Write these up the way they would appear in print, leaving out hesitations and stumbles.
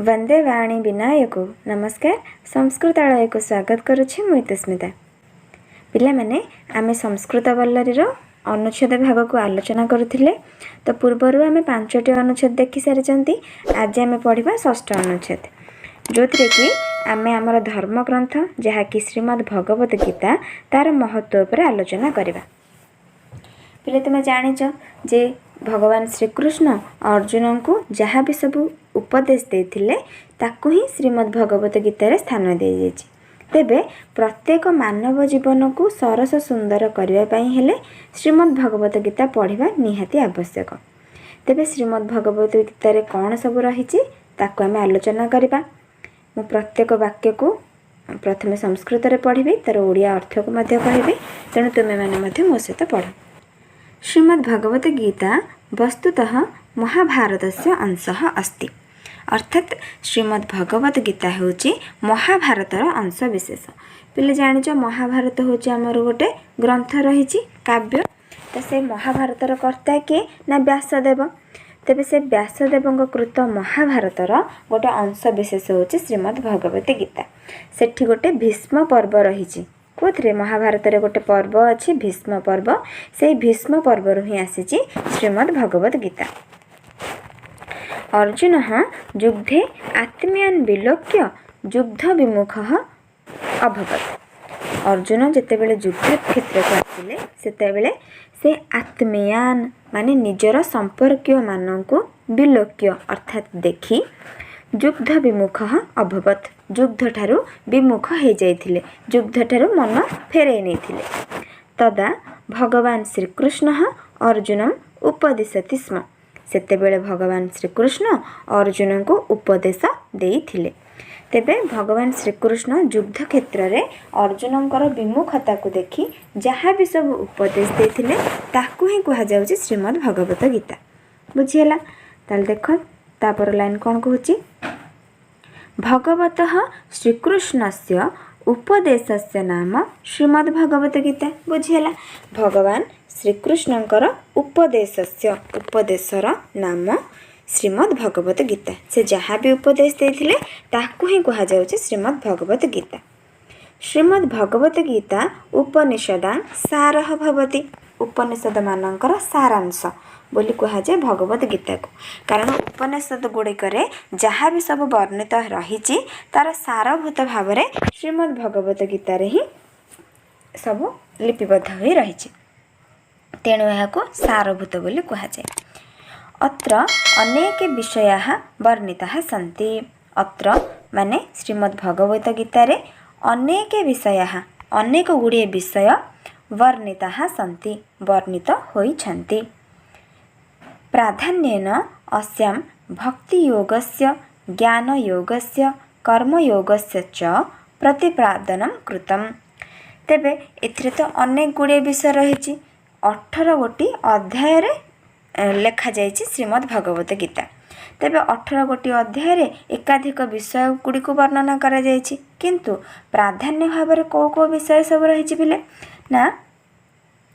वंदे वाणी विनायक नमस्कार संस्कृतालय को स्वागत करुछि मु इतस्मिता। पिला माने आमे संस्कृत बल्लरीर अनुच्छेद भाग को आलोचना करुथिले। तो पूर्वरु आमे 5टी अनुच्छेद देखि सारिचंती। आज आमे पढिबा 6ठ अनुच्छेद जोथरे कि आमे हमर धर्म ग्रंथ जहा कि श्रीमद् भगवत गीता तार महत्व पर आलोचना करिबा। पिले तुमे जानिच जे भगवान श्रीकृष्ण अर्जुन को जहाँ भी सब उपदेश देथिले ताकू ही श्रीमद् भगवत गीता रे स्थान दे जायछि। तेबे प्रत्येक मानव जीवन को सरस सुंदर करबा पई हेले श्रीमद् भगवत गीता पढ़िबा निहाती आवश्यक। तेबे श्रीमद् भगवत गीता रे कौन सब रहिछि ताकू आमे आलोचना करिबा। मु प्रत्येक वाक्य को प्रथमे संस्कृत रे पढ़िबी तार ओडिया अर्थ को मध्य कहबी, तेणु तुमे माने मध्य मो सहित पढ़। श्रीमद् भगवत गीता वस्तुतः महाभारतस्य अंशः अस्ति। अर्थात श्रीमद् भगवत गीता होची महाभारतर अंश विशेष। पिले जानिच महाभारत होची हमर गोटे ग्रंथ रहिछि काव्य। तो से महाभारतर कर्ता के ना व्यासदेव। तेबे से व्यासदेवଙ୍କ कृत महाभारतर गोटे अंश विशेष होची श्रीमद् भगवत गीता। सेठी गोटे भीष्म पर्व रहिछि। कोथरे महाभारत रे गोटे पर्व अछि भीष्म पर्व। से भीष्म पर्व रु ही आसीछि श्रीमद् भगवत गीता। अर्जुन युद्धे आत्मीयान् विलोक्य युद्ध विमुख अभवत्। अर्जुन जेतेबेले युद्ध क्षेत्र को आसिले सेतेबेले से आत्मीयान् माने निजर संपर्कीय माननकु विलोक्य अर्थात देखि युद्ध विमुख अभवत्। युद्ध ठारू विमुख हो जाइथिले, युद्ध ठारू मन फेरै नैथिले। तदा भगवान श्रीकृष्ण अर्जुनम उपदिशति स्म। सेतेबेले भगवान श्रीकृष्ण अर्जुन को उपदेश देइथिले। तेबे भगवान श्रीकृष्ण युद्ध क्षेत्र रे अर्जुनंकर विमुखता को देखि जहाँ भी सब उपदेश देइथिले ताकू ही कहा जाउछि श्रीमद् भगवत गीता। बुझियला? ताल देखो तापर लाइन कोन कहूछि, भगवतः श्रीकृष्णस्य उपदेशस्य नाम श्रीमद् भगवत गीता। बुझियला? भगवान श्रीकृष्णंकर उपदेशर नाम श्रीमद् भगवत गीता। से जहाँ भी उपदेश देथिले ताकू ही कहा जाउछि श्रीमद् भगवत गीता। श्रीमद् भगवत गीता उपनिषदां सारः भवति। उपनिषद मानकर सारांश बोली कहा जाए भगवत गीता को। कारण उपनिषद गुड़िकरे जहाँ भी सब वर्णित रही तार सारभूत भाव में श्रीमद् भगवत गीता रे ही सब लिपिबद्ध हो रही। तेणु यहाँ सारभूत बोली कहा जाए। अत्र अनेक विषयाः वर्णिताः सन्ति। अत्र माने श्रीमद् भगवत गीता रे अनेक विषयाः अनेक गुड़िए विषय वर्णिताः सन्ति वर्णित होइछन्ति। प्राधान्येन अस्यां भक्तियोगस्य ज्ञानयोगस्य कर्मयोगस्य च प्रतिपादनं कृतम्। तेबे एथिरे तो अनेक गुड़िए विषय रही। 18 गोटी अध्याय रे लेखा जाइछि श्रीमद् भगवत गीता। तेबे 18 गोटी अध्याय रे एकाधिक विषय गुड़ी को वर्णना करा जाइछि, किंतु प्राधान्य भाव में को विषय सब रही बिले ना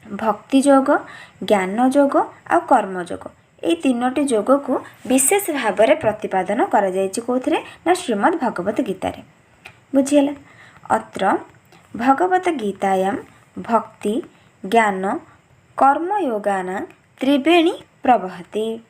भक्ति योग, ज्ञान योग आ कर्म योग, ये तीनोटी योग को विशेष भाव में प्रतिपादन करा जाइछि कोथरे ना श्रीमद् भगवत गीता रे। बुझियला? अत्र भगवत गीतायां भक्ति ज्ञान कर्मयोगानां त्रिवेणी प्रवहति।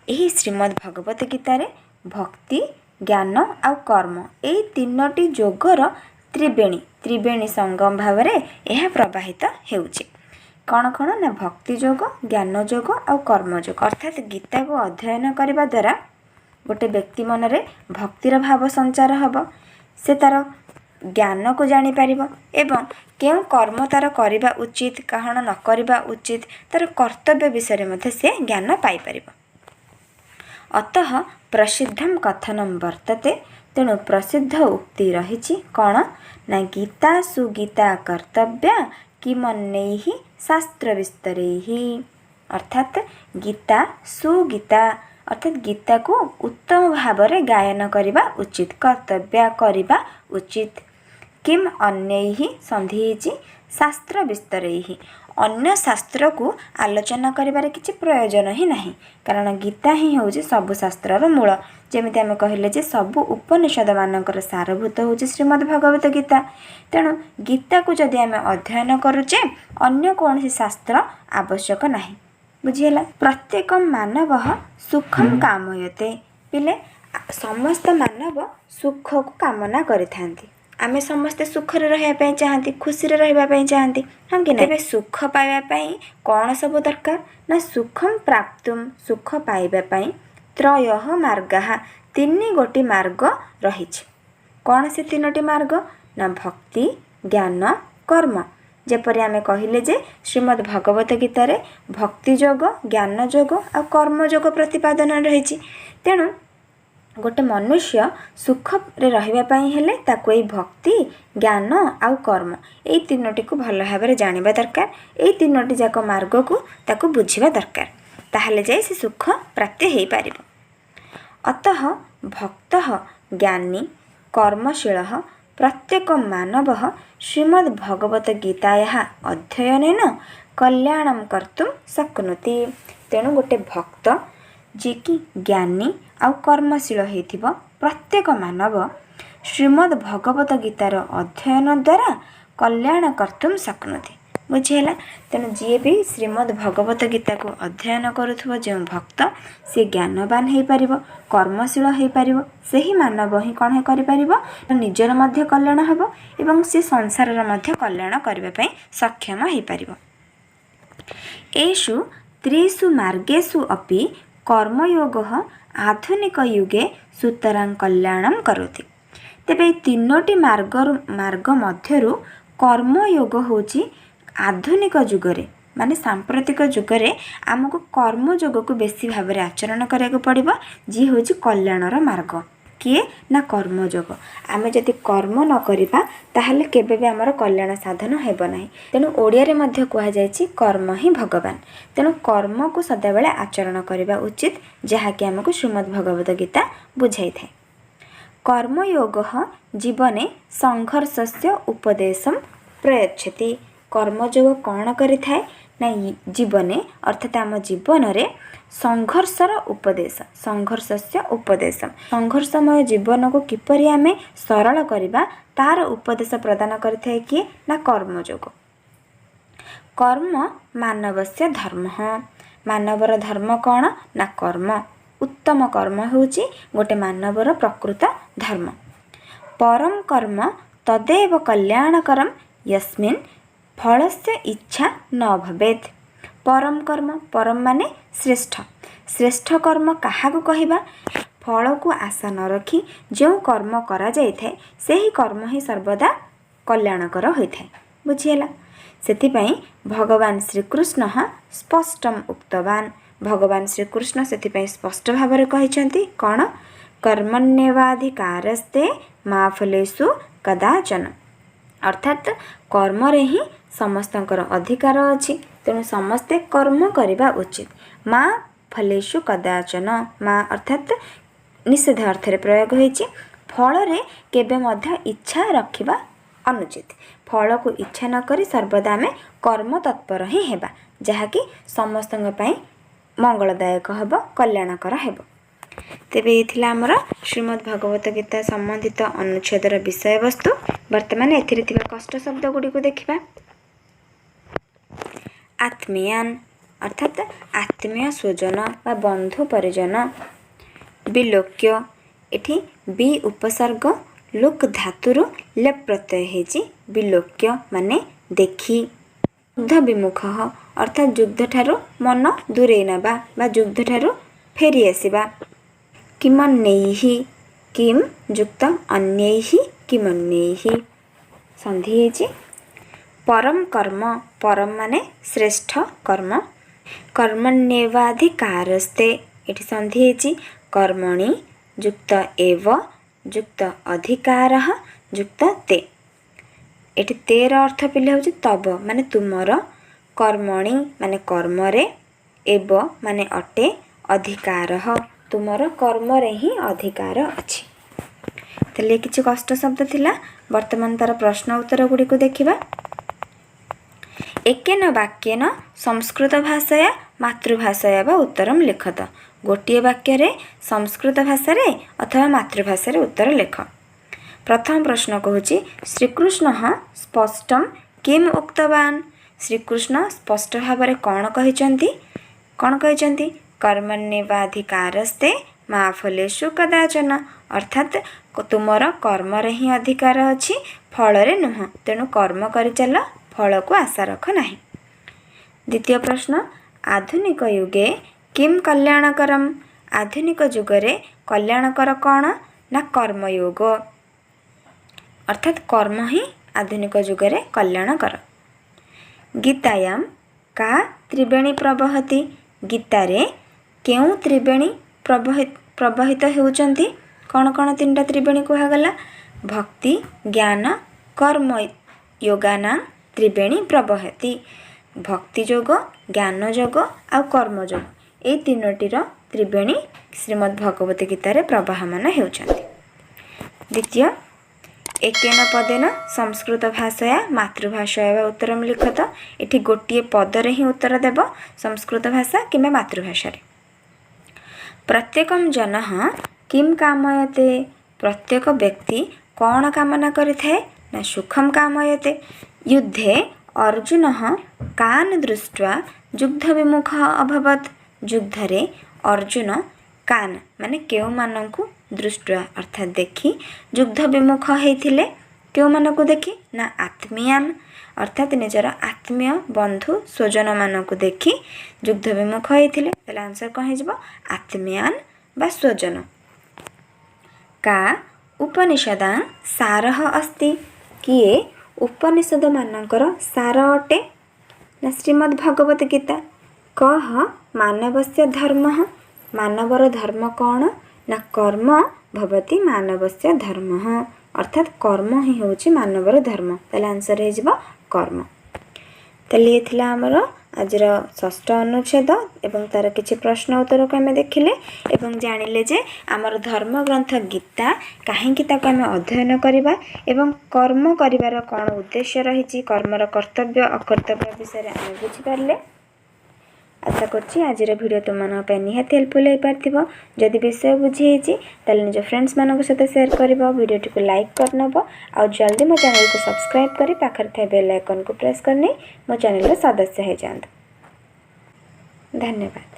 यही श्रीमद् भगवत गीता रे भक्ति ज्ञान आ कर्म ये तीनोटी योगर त्रिवेणी संगम भाव में यह प्रवाहित हेउछि। कौन कौन ना भक्ति योग, ज्ञान योग आ कर्म योग। अर्थात गीता को अध्ययन करने द्वारा गोटे व्यक्ति मन रे भक्तिर भाव संचार हब, से तार ज्ञान को जानी पारिबो एवं केउ कर्म तार करिबा उचित काहण न करिबा उचित तार कर्तव्य विषय में से ज्ञान पाई पारिबो। अतः प्रसिद्धं कथनं वर्तते। तेणु प्रसिद्ध उक्ति रही कौन ना गीता सुगीता कर्तव्या किमन्यैः शास्त्र विस्तरैः। अर्थात गीता सुगीता अर्थात गीता को उत्तम भाव में गायन करने उचित, कर्तव्य करने उचित। किम अन्यैः संधि शास्त्र विस्तरैः। अन्य शास्त्र को आलोचना करिबार किछि प्रयोजन ही नहीं, कारण गीता ही होउछि सब शास्त्रर मूल। ଯେମିତି ଆମେ କହିଲେ ଯେ ସବୁ ଉପନିଷଦମାନଙ୍କର ସାରଭୂତ ହେଉଛି ଶ୍ରୀମଦ୍ ଭଗବତ ଗୀତା। ତେଣୁ ଗୀତାକୁ ଯଦି ଆମେ ଅଧ୍ୟୟନ କରୁଛେ ଅନ୍ୟ କୌଣସି ଶାସ୍ତ୍ର ଆବଶ୍ୟକ ନାହିଁ। ବୁଝିହେଲା। ପ୍ରତ୍ୟେକ ମାନବ ସୁଖം କାମୟତେ। ପିଲେ ସମସ୍ତ ମାନବ ସୁଖକୁ କାମନା କରିଥାନ୍ତି। ଆମେ ସମସ୍ତେ ସୁଖରେ ରହିବା ପାଇଁ ଚାହାନ୍ତି, ଖୁସିରେ ରହିବା ପାଇଁ ଚାହାନ୍ତି, ହଁ କି ନା? ତେବେ ସୁଖ ପାଇବା ପାଇଁ କ'ଣ ସବୁ ଦରକାର? ନା ସୁଖମ ପ୍ରାପ୍ତୁମ, ସୁଖ ପାଇବା ପାଇଁ ତ୍ରୟଃ ମାର୍ଗାଃ, 3 ମାର୍ଗ ରହିଛି। କ'ଣ ସେ 3ଟି ମାର୍ଗ? ନା ଭକ୍ତି, ଜ୍ଞାନ, କର୍ମ। ଯେପରି ଆମେ କହିଲେ ଯେ ଶ୍ରୀମଦ୍ ଭଗବତ ଗୀତାରେ ଭକ୍ତି ଯୋଗ, ଜ୍ଞାନ ଯୋଗ ଆଉ କର୍ମ ଯୋଗ ପ୍ରତିପାଦନ ରହିଛି। ତେଣୁ ଗୋଟେ ମନୁଷ୍ୟ ସୁଖରେ ରହିବା ପାଇଁ ହେଲେ ତାକୁ ଏଇ ଭକ୍ତି, ଜ୍ଞାନ ଆଉ କର୍ମ ଏଇ 3ଟିକୁ ଭଲ ଭାବରେ ଜାଣିବା ଦରକାର। ଏଇ 3ଟି ଯାକ ମାର୍ଗକୁ ତାକୁ ବୁଝିବା ଦରକାର, ତାହେଲେ ଯାଇ ସେ ସୁଖ ପ୍ରାପ୍ତି ହେଇପାରିବ। ଅତଃ ଭକ୍ତଃ ଜ୍ଞାନୀ କର୍ମଶୀଳଃ ପ୍ରତ୍ୟେକ ମାନବଃ ଶ୍ରୀମଦ୍ ଭଗବତ ଗୀତାୟାଃ ଅଧ୍ୟୟନେନ କଲ୍ୟାଣଂ କର୍ତ୍ତୁଂ ଶକ୍ନୋତି। ତେଣୁ ଗୋଟେ ଭକ୍ତ ଯିଏକି ଜ୍ଞାନୀ ଆଉ କର୍ମଶୀଳ ହେଇଥିବ, ପ୍ରତ୍ୟେକ ମାନବ ଶ୍ରୀମଦ୍ ଭଗବତ ଗୀତାର ଅଧ୍ୟୟନ ଦ୍ୱାରା କଲ୍ୟାଣ କର୍ତ୍ତୁଂ ଶକ୍ନୋତି। ବୁଝିହେଲା। ତେଣୁ ଯିଏ ବି ଶ୍ରୀମଦ୍ ଭଗବତ ଗୀତାକୁ ଅଧ୍ୟୟନ କରୁଥିବ ଯେଉଁ ଭକ୍ତ, ସେ ଜ୍ଞାନବାନ ହେଇପାରିବ, କର୍ମଶୀଳ ହେଇପାରିବ। ସେହି ମାନବ ହିଁ କ'ଣ କରିପାରିବ? ନିଜର ମଧ୍ୟ କଲ୍ୟାଣ ହେବ ଏବଂ ସେ ସଂସାରର ମଧ୍ୟ କଲ୍ୟାଣ କରିବା ପାଇଁ ସକ୍ଷମ ହେଇପାରିବ। ଏଷୁ 3 ମାର୍ଗେଷୁ ଅପି କର୍ମଯୋଗଃ ଆଧୁନିକ ଯୁଗେ ସୁତରାଂ କଲ୍ୟାଣଂ କରୋତି। ତେବେ ଏହି 3ଟି ମାର୍ଗ ମଧ୍ୟରୁ କର୍ମଯୋଗ ହେଉଛି ଆଧୁନିକ ଯୁଗରେ, ମାନେ ସାମ୍ପ୍ରତିକ ଯୁଗରେ ଆମକୁ କର୍ମଯୋଗକୁ ବେଶୀ ଭାବରେ ଆଚରଣ କରିବାକୁ ପଡ଼ିବ, ଯିଏ ହେଉଛି କଲ୍ୟାଣର ମାର୍ଗ। କିଏ? ନା କର୍ମଯୋଗ। ଆମେ ଯଦି କର୍ମ ନ କରିବା ତାହେଲେ କେବେ ବି ଆମର କଲ୍ୟାଣ ସାଧନ ହେବ ନାହିଁ। ତେଣୁ ଓଡ଼ିଆରେ ମଧ୍ୟ କୁହାଯାଇଛି କର୍ମ ହିଁ ଭଗବାନ। ତେଣୁ କର୍ମକୁ ସଦାବେଳେ ଆଚରଣ କରିବା ଉଚିତ, ଯାହାକି ଆମକୁ ଶ୍ରୀମଦ୍ ଭଗବତ ଗୀତା ବୁଝାଇଥାଏ। କର୍ମଯୋଗଃ ଜୀବନେ ସଂଘର୍ଷସ୍ୟ ଉପଦେଶଂ ପ୍ରୟଚ୍ଛତି। କର୍ମଯୋଗ କ'ଣ କରିଥାଏ? ନା ଜୀବନେ ଅର୍ଥାତ୍ ଆମ ଜୀବନରେ ସଂଘର୍ଷର ଉପଦେଶ, ସଂଘର୍ଷସ୍ୟ ଉପଦେଶ, ସଂଘର୍ଷମୟ ଜୀବନକୁ କିପରି ଆମେ ସରଳ କରିବା ତାର ଉପଦେଶ ପ୍ରଦାନ କରିଥାଏ କିଏ? ନା କର୍ମଯୋଗ। କର୍ମ ମାନବସ୍ୟ ଧର୍ମ। ମାନବର ଧର୍ମ କ'ଣ? ନା କର୍ମ। ଉତ୍ତମ କର୍ମ ହେଉଛି ଗୋଟେ ମାନବର ପ୍ରକୃତ ଧର୍ମ। ପରମ କର୍ମ ତଦେବ କଲ୍ୟାଣକରମ୍ ୟସ୍ମିନ୍ ଫଳସ୍ୟ ଇଚ୍ଛା ନ ଭବେତ୍। ପରମ କର୍ମ, ପରମ ମାନେ ଶ୍ରେଷ୍ଠ। ଶ୍ରେଷ୍ଠ କର୍ମ କାହାକୁ କହିବା? ଫଳକୁ ଆଶା ନ ରଖି ଯେଉଁ କର୍ମ କରାଯାଇଥାଏ ସେହି କର୍ମ ହିଁ ସର୍ବଦା କଲ୍ୟାଣକର ହୋଇଥାଏ। ବୁଝିହେଲା। ସେଥିପାଇଁ ଭଗବାନ ଶ୍ରୀକୃଷ୍ଣ ସ୍ପଷ୍ଟମ୍ ଉକ୍ତବାନ୍। ଭଗବାନ ଶ୍ରୀକୃଷ୍ଣ ସେଥିପାଇଁ ସ୍ପଷ୍ଟ ଭାବରେ କହିଛନ୍ତି କ'ଣ? କର୍ମଣ୍ୟେବାଧିକାରସ୍ତେ ମା ଫଲେଷୁ କଦାଚନ। ଅର୍ଥାତ୍ କର୍ମରେ ହିଁ ସମସ୍ତଙ୍କର ଅଧିକାର ଅଛି। ତେଣୁ ସମସ୍ତେ କର୍ମ କରିବା ଉଚିତ। ମା ଫଲେଷୁ କଦାଚନ, ମା ଅର୍ଥାତ୍ ନିଷେଧ ଅର୍ଥରେ ପ୍ରୟୋଗ ହୋଇଛି। ଫଳରେ କେବେ ମଧ୍ୟ ଇଚ୍ଛା ରଖିବା ଅନୁଚିତ। ଫଳକୁ ଇଚ୍ଛା ନ କରି ସର୍ବଦା ଆମେ କର୍ମ ତତ୍ପର ହିଁ ହେବା, ଯାହାକି ସମସ୍ତଙ୍କ ପାଇଁ ମଙ୍ଗଳଦାୟକ ହେବ, କଲ୍ୟାଣକର ହେବ। ତେବେ ଏ ଥିଲା ଆମର ଶ୍ରୀମଦ୍ ଭଗବତ ଗୀତା ସମ୍ବନ୍ଧିତ ଅନୁଚ୍ଛେଦର ବିଷୟବସ୍ତୁ। ବର୍ତ୍ତମାନ ଏଥିରେ ଥିବା କଷ୍ଟ ଶବ୍ଦ ଗୁଡ଼ିକୁ ଦେଖିବା। ଆତ୍ମୀୟାନ୍ ଅର୍ଥାତ୍ ଆତ୍ମୀୟ ସ୍ୱଜନ ବା ବନ୍ଧୁ ପରିଜନ। ବିଲୋକ୍ୟ, ଏଠି ବି ଉପସର୍ଗ ଲୋକ ଧାତୁରୁ ଲେପ୍ ପ୍ରତ୍ୟୟ ହେଇଛି। ବିଲୋକ୍ୟ ମାନେ ଦେଖି। ଯୁଦ୍ଧ ବିମୁଖ ଅର୍ଥାତ୍ ଯୁଦ୍ଧଠାରୁ ମନ ଦୂରେଇ ନେବା ବା ଯୁଦ୍ଧଠାରୁ ଫେରି ଆସିବା। କିମନ୍ୟୈହି, କିମ୍ ଯୁକ୍ତ ଅନ୍ୟୈହି କିମନ୍ୟୈହି ସନ୍ଧି ହେଇଛି। ପରମ କର୍ମ, ପରମ ମାନେ ଶ୍ରେଷ୍ଠ କର୍ମ। କର୍ମଣ୍ୟେବାଧିକାରସ୍ତେ, ଏଠି ସନ୍ଧି ହେଇଛି। କର୍ମଣି ଯୁକ୍ତ ଏବ ଯୁକ୍ତ ଅଧିକାରଃ ଯୁକ୍ତ ତେ। ଏଠି ତେର ଅର୍ଥ ପିଲେ ହେଉଛି ତବ ମାନେ ତୁମର, କର୍ମଣି ମାନେ କର୍ମରେ, ଏବ ମାନେ ଅଟେ, ଅଧିକାରଃ ତୁମର କର୍ମରେ ହିଁ ଅଧିକାର ଅଛି। ତାହେଲେ କିଛି କଷ୍ଟ ଶବ୍ଦ ଥିଲା। ବର୍ତ୍ତମାନ ତାର ପ୍ରଶ୍ନ ଉତ୍ତର ଗୁଡ଼ିକୁ ଦେଖିବା। एकेन वाक्येन संस्कृत भाषाया मातृभाषाया वा उत्तरम लिखत। गोटे वाक्य रे संस्कृत भाषा रे अथवा मातृभाषा रे उत्तर लेख। प्रथम प्रश्न कहूँ श्रीकृष्ण स्पष्टम किम उक्तवान। श्रीकृष्ण स्पष्ट भाव में कौन कहते कर्मण्येवाधिकारस्ते मा फलेषु कदाचन। अर्थात तुमर कर्म रे ही अधिकार अच्छी फल रे नुह, तेणु कर्म कर चल, फल को आशा रख नहीं। द्वितीय प्रश्न आधुनिक युगे किम कल्याणकरम। आधुनिक जुगरे कल्याणकर कौन ना कर्मयोग, अर्थात कर्म ही आधुनिक जुगरे कल्याणकर। गीतायां का त्रिवेणी प्रवहति। गीतारे केउ त्रिवेणी प्रवाहित होउचंती। कौन कौन तीन त्रिवेणी कहगला भक्ति ज्ञान कर्म योगाना त्रिवेणी प्रवहति। भक्ति योग ज्ञान योग आ कर्म योग ये तीनोटीर त्रिवेणी श्रीमद् भगवत गीतार प्रवाहमान होउचंती। द्वितीय एकेन पदेन संस्कृत भाषाया मातृभाषाया उत्तरम लिखत। एठी गोटे पदरे ही उत्तर देव संस्कृत भाषा किंबा मातृभाषा। प्रत्येकम जनः किम कामयते। प्रत्येक व्यक्ति कौन कामना करिथाए ना सुखम कामयते। युद्धे अर्जुन कान दृष्ट्वा युद्ध विमुख अभवत। युद्धरे अर्जुन कान माने केउ मानकु दृष्ट्वा अर्थात देखी युद्ध विमुख होइथिले। केउ मानकु देखी ना आत्मीयान अर्थात निजर आत्मीय बंधु स्वजन मानकु देखी युद्ध विमुख होइथिले। ताले आंसर कौन हो आत्मीयान बा स्वजन। का उपनिषदां सारः अस्ति। किए उपनिषद मानकर सार अटे ना श्रीमद् भगवत गीता। कह मानवस्य धर्मः। मानवर धर्म कौन ना कर्म भवति मानवस्य धर्मः, अर्थात कर्म ही होची मानवर धर्म। ताले आंसर हो कर्म। ताले ये थिला हमर आजर षष्ठ अनुच्छेद एवं तार किछि प्रश्न उत्तर को आमे देखिले एवं जानिले जे आमर धर्म ग्रंथ गीता काहेकि ताको आमे अध्ययन करिबा एवं कर्म करिवार कोन उद्देश्य रहिछि, कर्मर कर्तव्य अकर्तव्य विषय आमे बुझि पारले। आशा करछि आजिर वीडियो तुम पे निहाती हेल्पफुल हो पार्थिबो। जदि विषय बुझी होइछि ताले निज फ्रेंड्स मानक सहित शेयर करिवो, वीडियोटी को लाइक करनबो और जल्दी मो चैनल को सब्सक्राइब करी पाखर थे बेल आइकन को प्रेस करनी मो चैनल रे सदस्य हो जांतु। धन्यवाद।